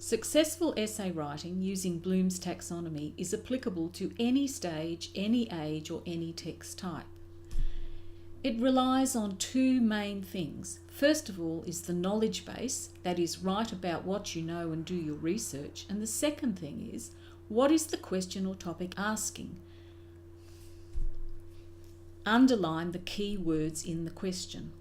Successful essay writing using Bloom's taxonomy is applicable to any stage, any age, or any text type. It relies on two main things. First of all is the knowledge base, that is, write about what you know and do your research. And the second thing is, what is the question or topic asking? Underline the key words in the question.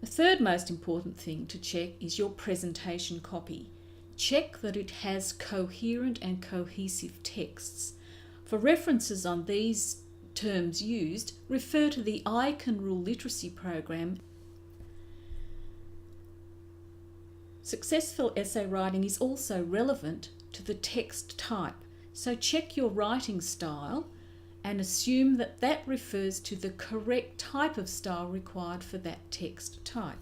The third most important thing to check is your presentation copy. Check that it has coherent and cohesive texts. For references on these terms used, refer to the I Can Rule literacy program. Successful essay writing is also relevant to the text type, so check your writing style and assume that that refers to the correct type of style required for that text type.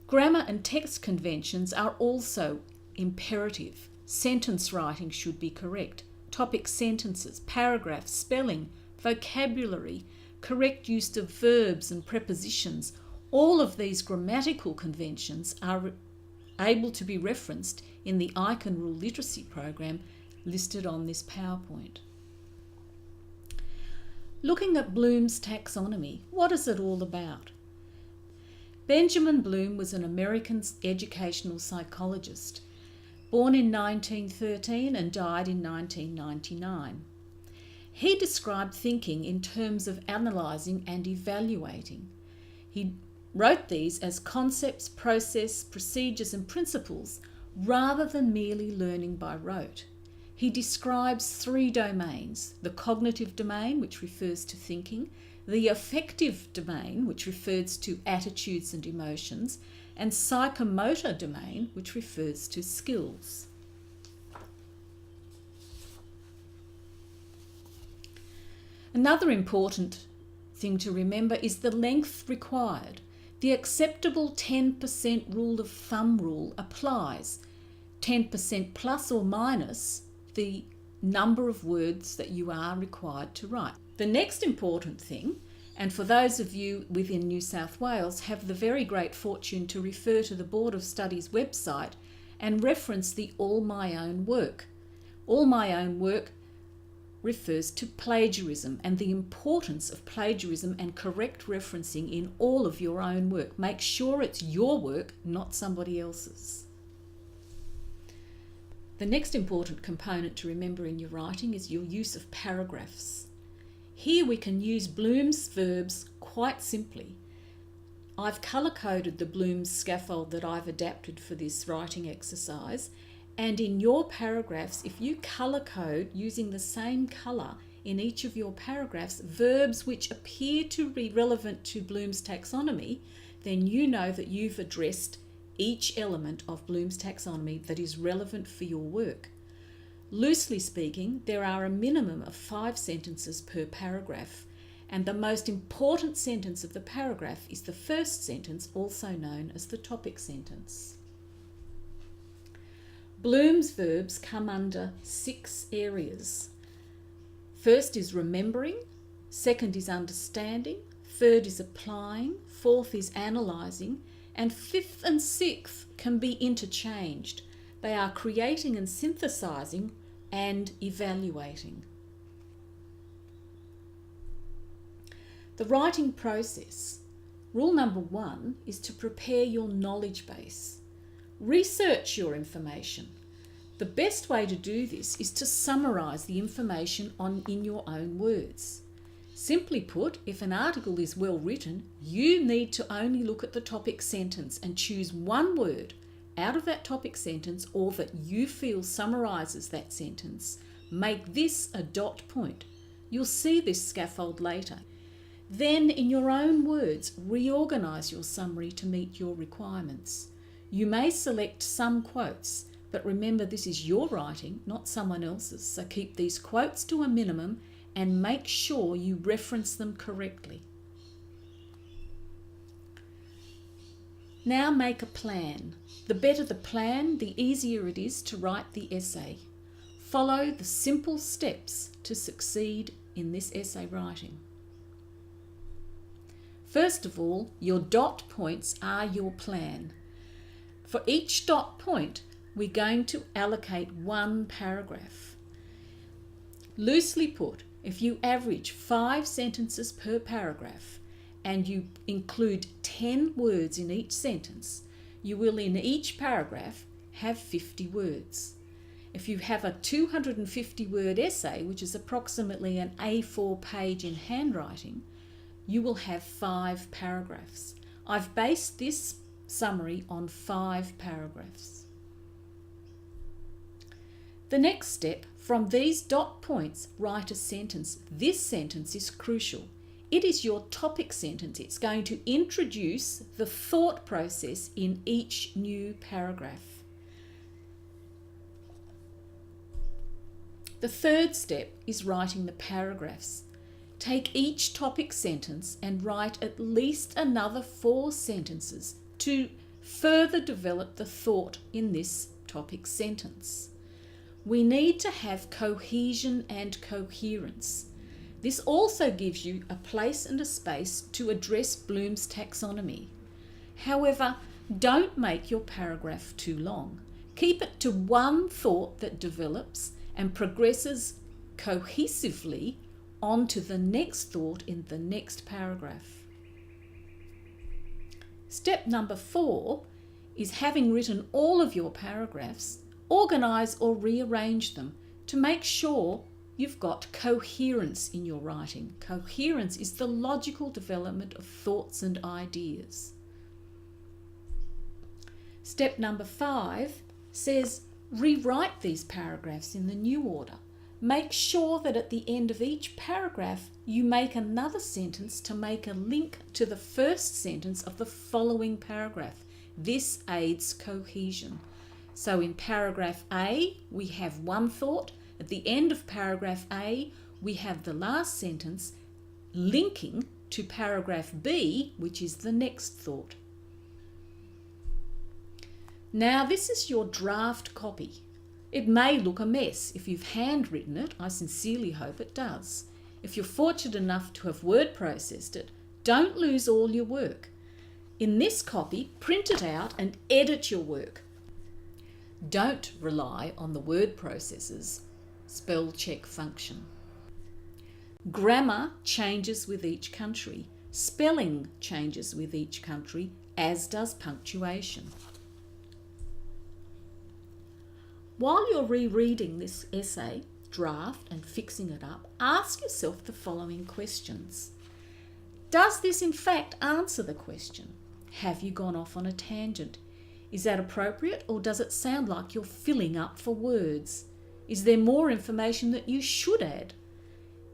Grammar and text conventions are also imperative. Sentence writing should be correct. Topic sentences, paragraphs, spelling, vocabulary, correct use of verbs and prepositions, all of these grammatical conventions are able to be referenced in the I Can Rule literacy program listed on this PowerPoint. Looking at Bloom's taxonomy, what is it all about? Benjamin Bloom was an American educational psychologist, born in 1913 and died in 1999. He described thinking in terms of analysing and evaluating. He wrote these as concepts, process, procedures and principles rather than merely learning by rote. He describes three domains: the cognitive domain, which refers to thinking, the affective domain, which refers to attitudes and emotions, and psychomotor domain, which refers to skills. Another important thing to remember is the length required. The acceptable 10% rule of thumb rule applies. 10% plus or minus the number of words that you are required to write. The next important thing, and for those of you within New South Wales, have the very great fortune to refer to the Board of Studies website and reference the All My Own Work. All My Own Work refers to plagiarism and the importance of plagiarism and correct referencing in all of your own work. Make sure it's your work, not somebody else's. The next important component to remember in your writing is your use of paragraphs. Here we can use Bloom's verbs quite simply. I've colour-coded the Bloom's scaffold that I've adapted for this writing exercise, and in your paragraphs, if you colour-code using the same colour in each of your paragraphs verbs which appear to be relevant to Bloom's taxonomy, then you know that you've addressed each element of Bloom's taxonomy that is relevant for your work. Loosely speaking, there are a minimum of 5 sentences per paragraph, and the most important sentence of the paragraph is the first sentence, also known as the topic sentence. Bloom's verbs come under 6 areas. First is remembering, second is understanding, third is applying, fourth is analysing, and fifth and sixth can be interchanged. They are creating and synthesising and evaluating. The writing process. Rule number 1 is to prepare your knowledge base. Research your information. The best way to do this is to summarise the information in your own words. Simply put, if an article is well written, you need to only look at the topic sentence and choose one word out of that topic sentence or that you feel summarises that sentence. Make this a dot point. You'll see this scaffold later. Then, in your own words, reorganise your summary to meet your requirements. You may select some quotes, but remember this is your writing, not someone else's, so keep these quotes to a minimum and make sure you reference them correctly. Now make a plan. The better the plan, the easier it is to write the essay. Follow the simple steps to succeed in this essay writing. First of all, your dot points are your plan. For each dot point, we're going to allocate one paragraph. Loosely put, if you average 5 sentences per paragraph and you include 10 words in each sentence, you will in each paragraph have 50 words. If you have a 250 word essay, which is approximately an A4 page in handwriting, you will have 5 paragraphs. I've based this summary on 5 paragraphs. The next step, from these dot points, write a sentence. This sentence is crucial. It is your topic sentence. It's going to introduce the thought process in each new paragraph. The third step is writing the paragraphs. Take each topic sentence and write at least another 4 sentences to further develop the thought in this topic sentence. We need to have cohesion and coherence. This also gives you a place and a space to address Bloom's taxonomy. However, don't make your paragraph too long. Keep it to one thought that develops and progresses cohesively onto the next thought in the next paragraph. Step number 4 is, having written all of your paragraphs, organise or rearrange them to make sure you've got coherence in your writing. Coherence is the logical development of thoughts and ideas. Step number 5 says rewrite these paragraphs in the new order. Make sure that at the end of each paragraph you make another sentence to make a link to the first sentence of the following paragraph. This aids cohesion. So in paragraph A, we have one thought. At the end of paragraph A, we have the last sentence linking to paragraph B, which is the next thought. Now, this is your draft copy. It may look a mess. If you've handwritten it, I sincerely hope it does. If you're fortunate enough to have word processed it, don't lose all your work. In this copy, print it out and edit your work. Don't rely on the word processor's spell check function. Grammar changes with each country. Spelling changes with each country, as does punctuation. While you're rereading this essay, draft, and fixing it up, ask yourself the following questions. Does this in fact answer the question? Have you gone off on a tangent? Is that appropriate, or does it sound like you're filling up for words? Is there more information that you should add?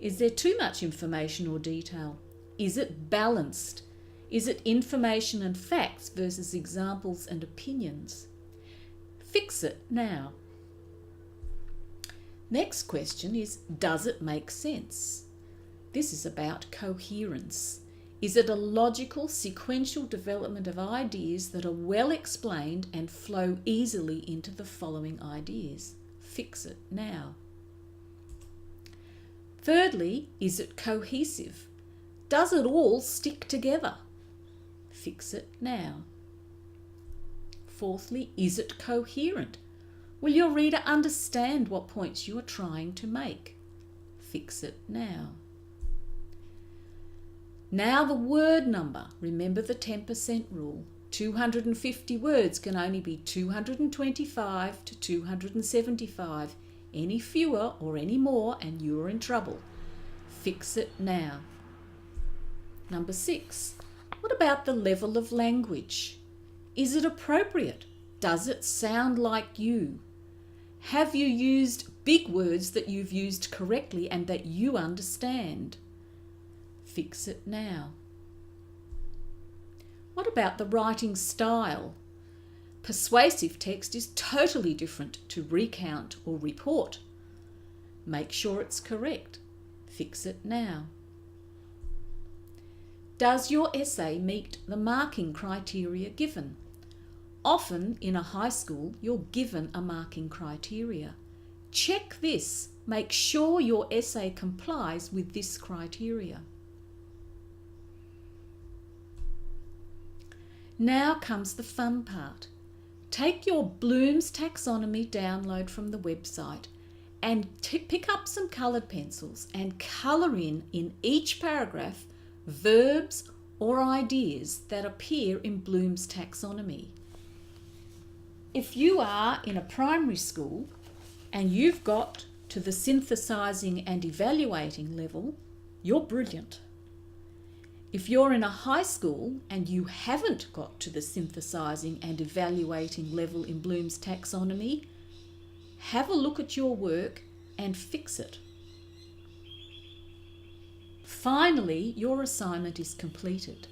Is there too much information or detail? Is it balanced? Is it information and facts versus examples and opinions? Fix it now. Next question is, does it make sense? This is about coherence. Is it a logical, sequential development of ideas that are well explained and flow easily into the following ideas? Fix it now. Thirdly, is it cohesive? Does it all stick together? Fix it now. Fourthly, is it coherent? Will your reader understand what points you are trying to make? Fix it now. Now the word number. Remember the 10% rule. 250 words can only be 225 to 275. Any fewer or any more and you're in trouble. Fix it now. Number 6. What about the level of language? Is it appropriate? Does it sound like you? Have you used big words that you've used correctly and that you understand? Fix it now. What about the writing style? Persuasive text is totally different to recount or report. Make sure it's correct. Fix it now. Does your essay meet the marking criteria given? Often in a high school, you're given a marking criteria. Check this. Make sure your essay complies with this criteria. Now comes the fun part. take your Bloom's Taxonomy download from the website and pick up some coloured pencils and colour in each paragraph verbs or ideas that appear in Bloom's Taxonomy. If you are in a primary school and you've got to the synthesising and evaluating level, you're brilliant. If you're in a high school and you haven't got to the synthesising and evaluating level in Bloom's Taxonomy, have a look at your work and fix it. Finally, your assignment is completed.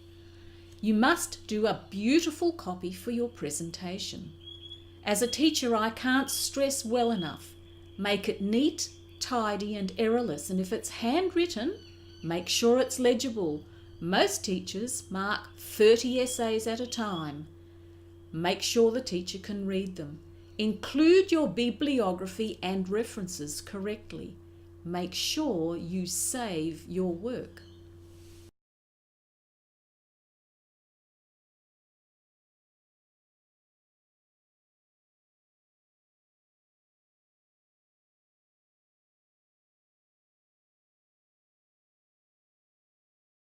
You must do a beautiful copy for your presentation. As a teacher, I can't stress well enough, make it neat, tidy and errorless, and if it's handwritten, make sure it's legible. Most teachers mark 30 essays at a time. Make sure the teacher can read them. Include your bibliography and references correctly. Make sure you save your work.